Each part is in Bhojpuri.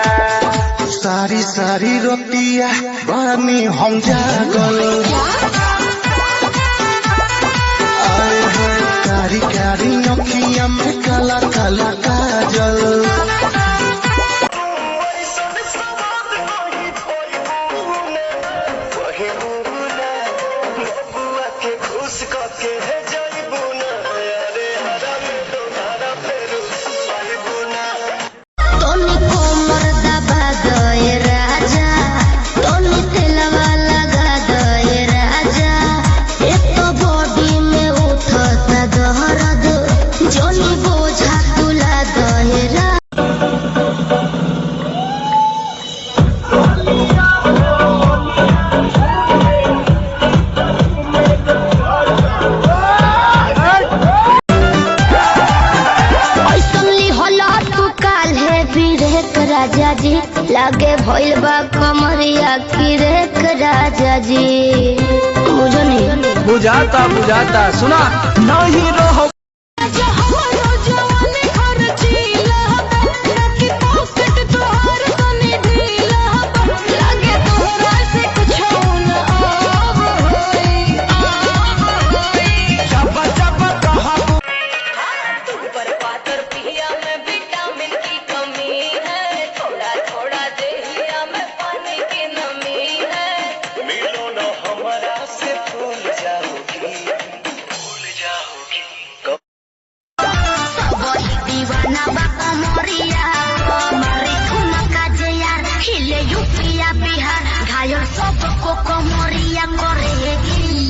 सारी सारी रोटिया बानी हम जागल कारी कारी अखियां में काला काला काजल राजा जी लागे भइल बा कमरिया की रेख राजा जी बुझो नहीं बुझाता सुना नहीं रहो बिहार सबको कमरिया करेगी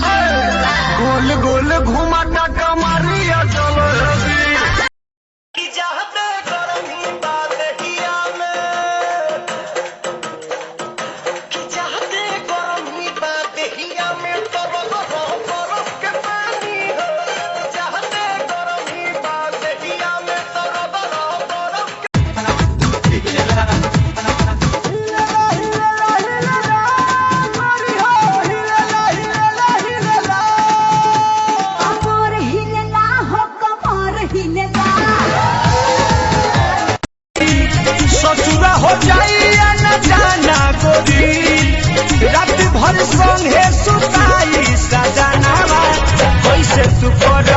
गोल गोल घुमाता कमरिया चलो हो जाइया न जाना गोरी रात भर संगे सुताई सजनावा कैसे तू कर